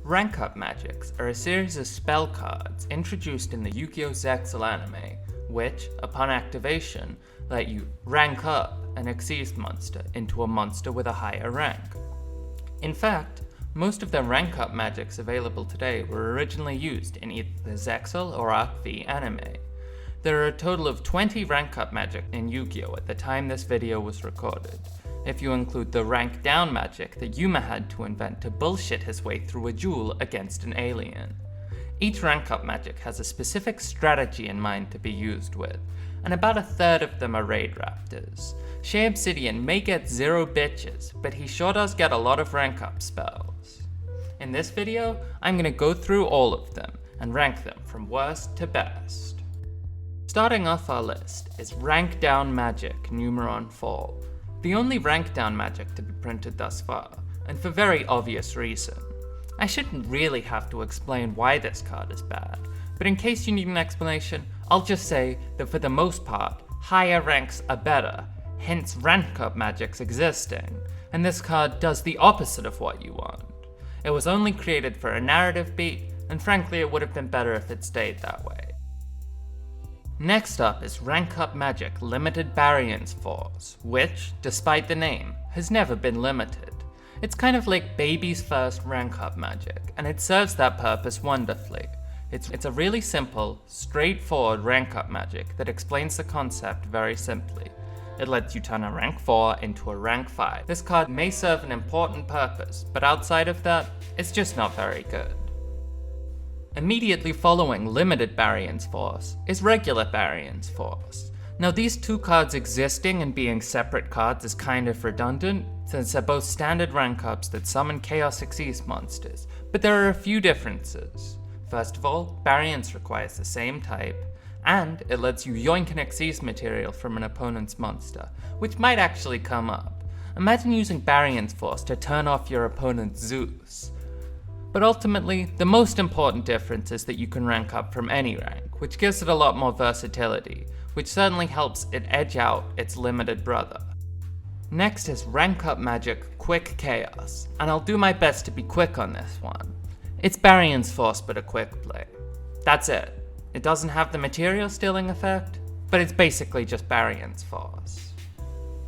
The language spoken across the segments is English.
Rank Up Magics are a series of spell cards introduced in the Yu-Gi-Oh! Zexal anime, which, upon activation, let you rank up an Xyz monster into a monster with a higher rank. In fact, most of the rank up magics available today were originally used in either the Zexal or Arc V anime. There are a total of 20 rank up magic in Yu-Gi-Oh! At the time this video was recorded, if you include the rank down magic that Yuma had to invent to bullshit his way through a duel against an alien. Each rank up magic has a specific strategy in mind to be used with, and about a third of them are raid raptors. Shea Obsidian may get 0 bitches, but he sure does get a lot of rank up spells. In this video, I'm going to go through all of them and rank them from worst to best. Starting off our list is Rank Down Magic Numeron Fall, the only rank down magic to be printed thus far, and for very obvious reason. I shouldn't really have to explain why this card is bad, but in case you need an explanation, I'll just say that for the most part, higher ranks are better, hence rank up magics existing, and this card does the opposite of what you want. It was only created for a narrative beat, and frankly it would have been better if it stayed that way. Next up is Rank Up Magic Limited Barian's Force, which, despite the name, has never been limited. It's kind of like baby's first rank up magic, and it serves that purpose wonderfully. It's a really simple, straightforward rank up magic that explains the concept very simply. It lets you turn a rank 4 into a rank 5. This card may serve an important purpose, but outside of that, it's just not very good. Immediately following Limited Barian's Force is Regular Barian's Force. Now these two cards existing and being separate cards is kind of redundant, since they're both standard rank ups that summon Chaos Xyz monsters, but there are a few differences. First of all, Barian's requires the same type, and it lets you yoink an Xyz material from an opponent's monster, which might actually come up. Imagine using Barian's Force to turn off your opponent's Zeus. But ultimately, the most important difference is that you can rank up from any rank, which gives it a lot more versatility, which certainly helps it edge out its limited brother. Next is Rank Up Magic Quick Chaos, and I'll do my best to be quick on this one. It's Barian's Force but a quick play. That's it. It doesn't have the material stealing effect, but it's basically just Barian's Force.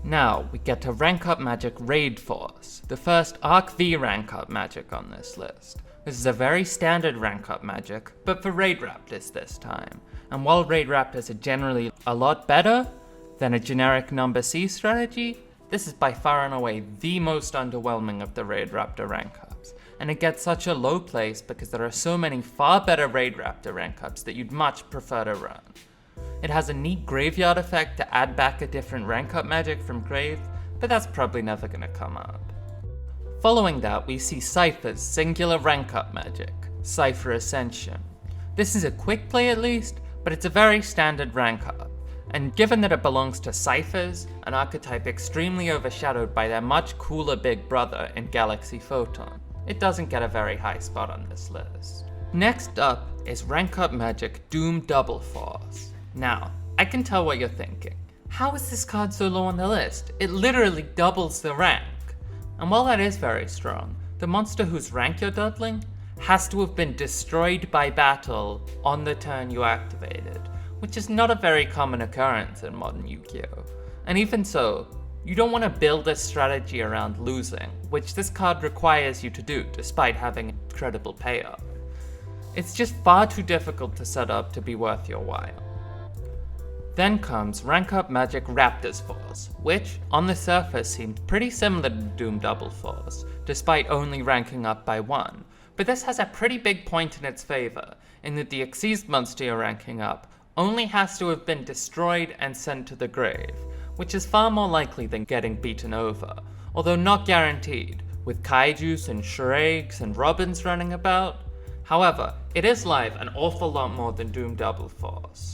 Now we get to Rank Up Magic Raid Force, the first Arc V rank up magic on this list. This is a very standard rank up magic, but for raid raptors this time. And while raid raptors are generally a lot better than a generic number C strategy, this is by far and away the most underwhelming of the raid raptor rank ups. And it gets such a low place because there are so many far better raid raptor rank ups that you'd much prefer to run. It has a neat graveyard effect to add back a different rank up magic from grave, but that's probably never gonna come up. Following that, we see Cypher's singular rank up magic, Cypher Ascension. This is a quick play at least, but it's a very standard rank up, and given that it belongs to Cyphers, an archetype extremely overshadowed by their much cooler big brother in Galaxy Photon, it doesn't get a very high spot on this list. Next up is Rank Up Magic Doom Double Force. Now, I can tell what you're thinking. How is this card so low on the list? It literally doubles the rank. And while that is very strong, the monster whose rank you're doubling has to have been destroyed by battle on the turn you activated, which is not a very common occurrence in modern Yu-Gi-Oh! And even so, you don't want to build a strategy around losing, which this card requires you to do despite having incredible payoff. It's just far too difficult to set up to be worth your while. Then comes Rank Up Magic Raptor's Force, which, on the surface, seemed pretty similar to Doom Double Force, despite only ranking up by 1. But this has a pretty big point in its favor, in that the Xyz monster you're ranking up only has to have been destroyed and sent to the grave, which is far more likely than getting beaten over, although not guaranteed, with Kaijus and Shregs and Robins running about. However, it is live an awful lot more than Doom Double Force.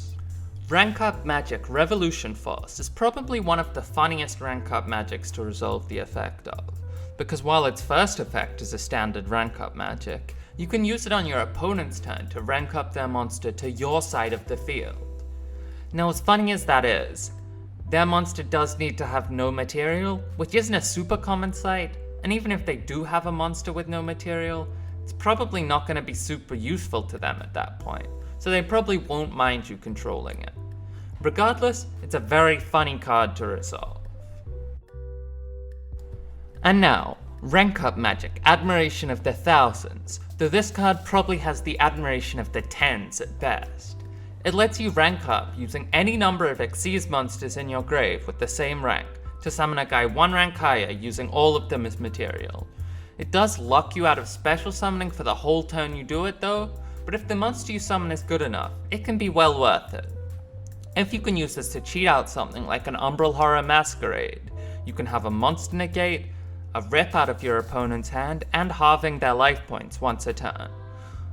Rank Up Magic Revolution Force is probably one of the funniest rank up magics to resolve the effect of, because while its first effect is a standard rank up magic, you can use it on your opponent's turn to rank up their monster to your side of the field. Now as funny as that is, their monster does need to have no material, which isn't a super common sight, and even if they do have a monster with no material, it's probably not going to be super useful to them at that point, so they probably won't mind you controlling it. Regardless, it's a very funny card to resolve. And now, Rank Up Magic, Admiration of the Thousands, though this card probably has the Admiration of the Tens at best. It lets you rank up using any number of Xyz monsters in your grave with the same rank, to summon a guy one rank higher using all of them as material. It does lock you out of special summoning for the whole turn you do it though, but if the monster you summon is good enough, it can be well worth it. If you can use this to cheat out something like an Umbral Horror Masquerade, you can have a monster negate, a rip out of your opponent's hand, and halving their life points once a turn.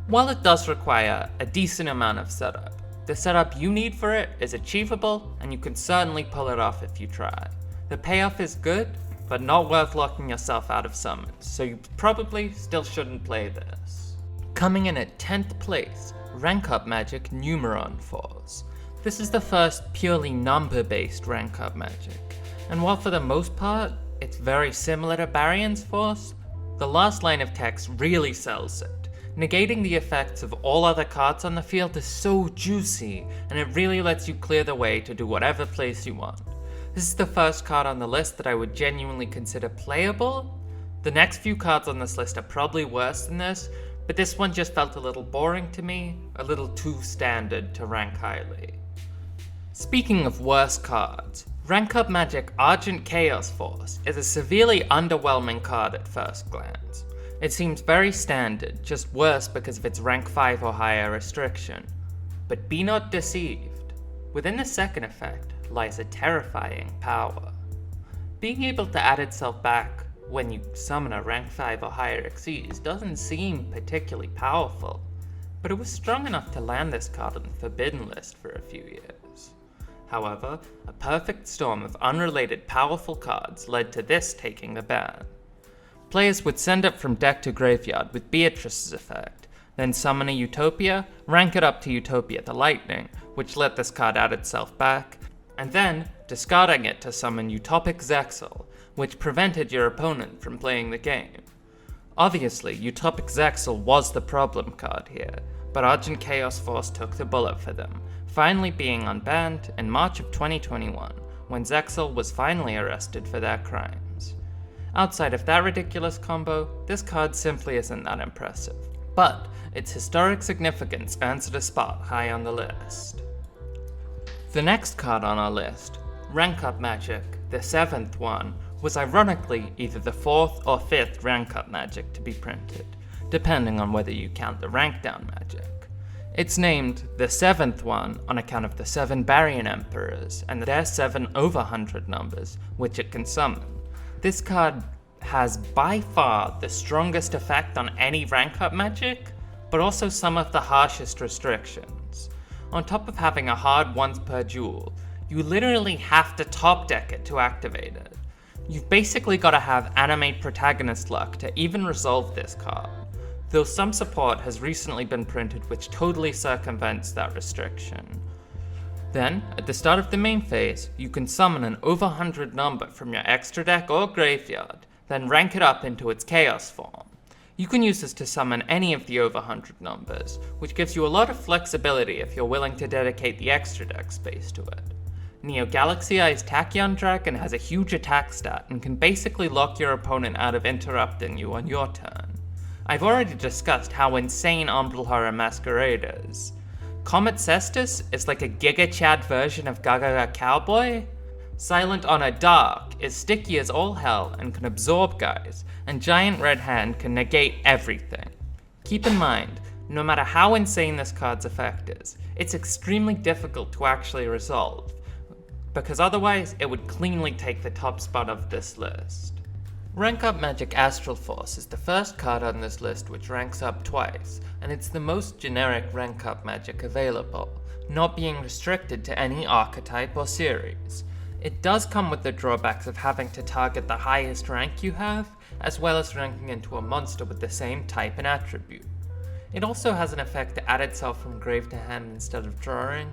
While it does require a decent amount of setup, the setup you need for it is achievable, and you can certainly pull it off if you try. The payoff is good, but not worth locking yourself out of summons, so you probably still shouldn't play this. Coming in at 10th place, Rank Up Magic Numeron Force. This is the first purely number-based Rank Up Magic, and while for the most part, it's very similar to Barian's Force, the last line of text really sells it. Negating the effects of all other cards on the field is so juicy, and it really lets you clear the way to do whatever place you want. This is the first card on the list that I would genuinely consider playable. The next few cards on this list are probably worse than this, but this one just felt a little boring to me, a little too standard to rank highly. Speaking of worse cards, Rank Up Magic Argent Chaos Force is a severely underwhelming card at first glance. It seems very standard, just worse because of its rank 5 or higher restriction. But be not deceived. Within the second effect lies a terrifying power. Being able to add itself back when you summon a rank 5 or higher Xyz doesn't seem particularly powerful, but it was strong enough to land this card on the Forbidden list for a few years. However, a perfect storm of unrelated powerful cards led to this taking the ban. Players would send it from deck to graveyard with Beatrice's effect, then summon a Utopia, rank it up to Utopia the Lightning, which let this card add itself back, and then discarding it to summon Utopic Zexal, which prevented your opponent from playing the game. Obviously, Utopic Zexal was the problem card here, but Argent Chaos Force took the bullet for them, finally being unbanned in March of 2021, when Zexal was finally arrested for their crimes. Outside of that ridiculous combo, this card simply isn't that impressive, but its historic significance earns it a spot high on the list. The next card on our list, Rank Up Magic, the 7th one, was ironically either the 4th or 5th Rank Up Magic to be printed, depending on whether you count the Rank Down Magic. It's named the 7th one on account of the 7 Barian Emperors and their 7 over 100 numbers, which it can summon. This card has by far the strongest effect on any rank up magic, but also some of the harshest restrictions. On top of having a hard once per duel, you literally have to top deck it to activate it. You've basically got to have animate protagonist luck to even resolve this card, though some support has recently been printed which totally circumvents that restriction. Then, at the start of the main phase, you can summon an over 100 number from your extra deck or graveyard, then rank it up into its chaos form. You can use this to summon any of the over 100 numbers, which gives you a lot of flexibility if you're willing to dedicate the extra deck space to it. Neo Galaxy Eye's Tachyon Dragon has a huge attack stat and can basically lock your opponent out of interrupting you on your turn. I've already discussed how insane Umbral Horror Masquerade is. Comet Cestus is like a Giga Chad version of Gaga Cowboy. Silent Honor Dark is sticky as all hell and can absorb guys, and Giant Red Hand can negate everything. Keep in mind, no matter how insane this card's effect is, it's extremely difficult to actually resolve, because otherwise it would cleanly take the top spot of this list. Rank Up Magic Astral Force is the first card on this list which ranks up twice, and it's the most generic rank up magic available, not being restricted to any archetype or series. It does come with the drawbacks of having to target the highest rank you have, as well as ranking into a monster with the same type and attribute. It also has an effect to add itself from grave to hand instead of drawing,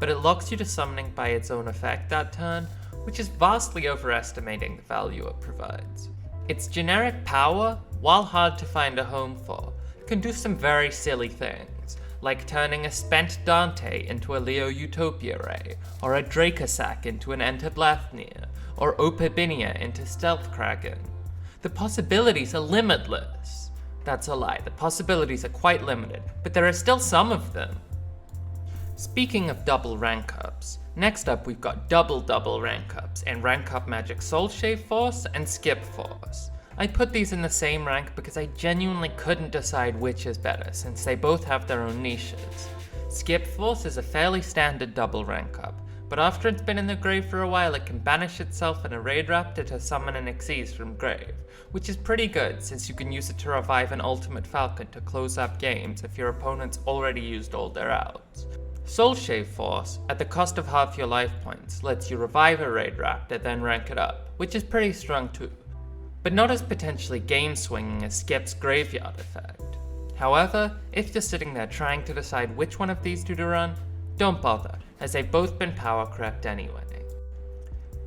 but it locks you to summoning by its own effect that turn, which is vastly overestimating the value it provides. Its generic power while hard to find a home for, can do some very silly things, like turning a spent Dante into a Leo Utopia Ray, or a Dracosac into an Enterblathnia, or Opabinia into Stealth Kraken. The possibilities are limitless. That's a lie, the possibilities are quite limited, but there are still some of them. Speaking of double rank ups, next up we've got double rank ups and rank up magic Soul Shave Force and Skip Force. I put these in the same rank because I genuinely couldn't decide which is better since they both have their own niches. Skip Force is a fairly standard double rank up, but after it's been in the grave for a while it can banish itself in a Raid Raptor to summon an Xyz from grave, which is pretty good since you can use it to revive an Ultimate Falcon to close up games if your opponent's already used all their outs. Soul Shave Force, at the cost of half your life points, lets you revive a Raid Raptor then rank it up, which is pretty strong too, but not as potentially game swinging as Skip's Graveyard effect. However, if you're sitting there trying to decide which one of these two to run, don't bother, as they've both been power crept anyway.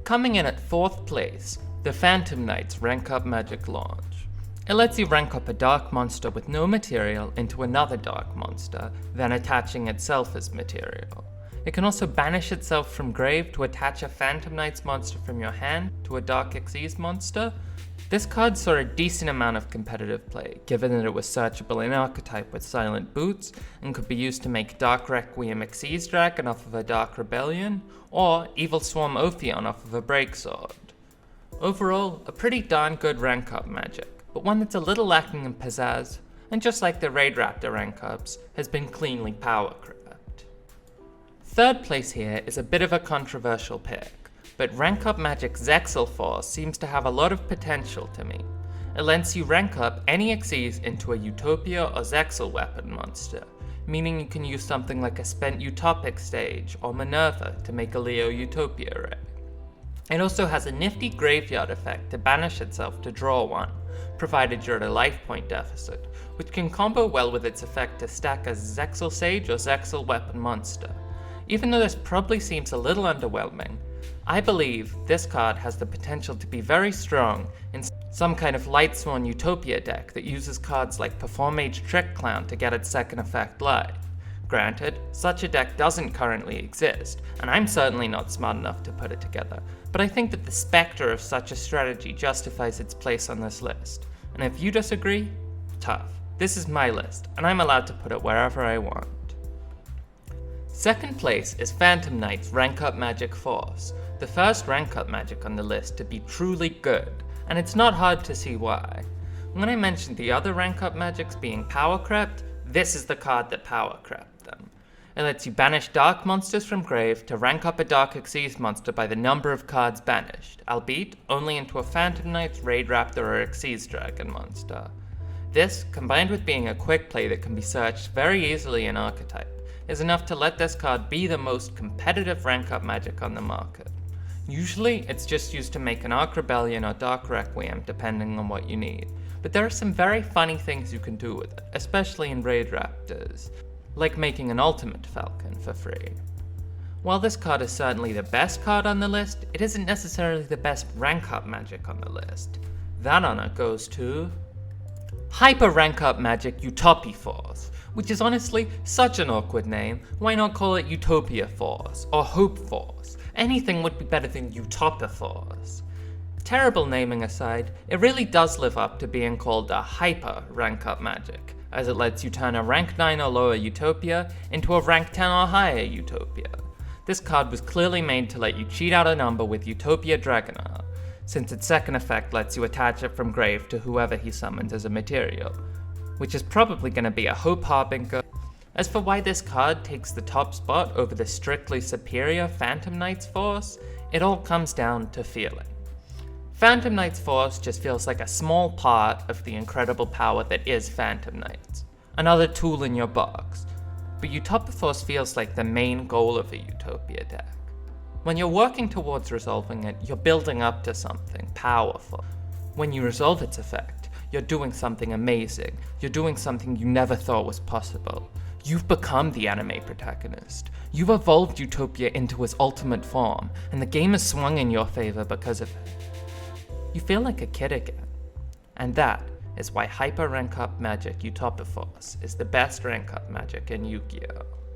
Coming in at 4th place, the Phantom Knight's Rank Up Magic Launch. It lets you rank up a dark monster with no material into another dark monster, then attaching itself as material. It can also banish itself from grave to attach a Phantom Knight's monster from your hand to a Dark Xyz monster. This card saw a decent amount of competitive play, given that it was searchable in archetype with Silent Boots, and could be used to make Dark Requiem Xyz Dragon off of a Dark Rebellion, or Evil Swarm Ophion off of a Breaksword. Overall, a pretty darn good rank up magic, but one that's a little lacking in pizzazz, and just like the Raid Raptor rank ups, has been cleanly power crept. 3rd place here is a bit of a controversial pick, but rank up magic Zexal Force seems to have a lot of potential to me. It lets you rank up any Xyz into a Utopia or Zexal weapon monster, meaning you can use something like a spent Utopic stage or Minerva to make a Leo Utopia Ray. It also has a nifty graveyard effect to banish itself to draw one, provided you're at a life point deficit, which can combo well with its effect to stack a Zexal Sage or Zexal Weapon monster. Even though this probably seems a little underwhelming, I believe this card has the potential to be very strong in some kind of Lightsworn Utopia deck that uses cards like Perform Mage Trick Clown to get its second effect live. Granted, such a deck doesn't currently exist, and I'm certainly not smart enough to put it together, but I think that the specter of such a strategy justifies its place on this list. And if you disagree, tough. This is my list, and I'm allowed to put it wherever I want. 2nd place is Phantom Knight's Rank Up Magic Force, the first rank up magic on the list to be truly good, and it's not hard to see why. When I mentioned the other rank up magics being power crept, this is the card that power crept them. It lets you banish dark monsters from grave to rank up a Dark Xyz monster by the number of cards banished, albeit only into a Phantom Knight's Raid Raptor or Xyz Dragon monster. This, combined with being a quick play that can be searched very easily in archetype, is enough to let this card be the most competitive rank up magic on the market. Usually, it's just used to make an Arc Rebellion or Dark Requiem depending on what you need, but there are some very funny things you can do with it, especially in Raid Raptors, like making an Ultimate Falcon for free. While this card is certainly the best card on the list, it isn't necessarily the best rank up magic on the list. That honor goes to Hyper Rank Up Magic Utopia Force, which is honestly such an awkward name. Why not call it Utopia Force or Hope Force? Anything would be better than Utopia Force. Terrible naming aside, it really does live up to being called a hyper rank up magic, as it lets you turn a rank 9 or lower Utopia into a rank 10 or higher Utopia. This card was clearly made to let you cheat out a number with Utopia Dragonar, since its second effect lets you attach it from grave to whoever he summons as a material, which is probably going to be a Hope Harbinger. As for why this card takes the top spot over the strictly superior Phantom Knight's Force, it all comes down to feeling. Phantom Knight's Force just feels like a small part of the incredible power that is Phantom Knights, another tool in your box, but Utopia Force feels like the main goal of a Utopia deck. When you're working towards resolving it, you're building up to something powerful. When you resolve its effect, you're doing something amazing. You're doing something you never thought was possible. You've become the anime protagonist. You've evolved Utopia into its ultimate form, and the game has swung in your favor because of it. You feel like a kid again. And that is why Hyper Rank Up Magic Utopiforce is the best rank up magic in Yu-Gi-Oh!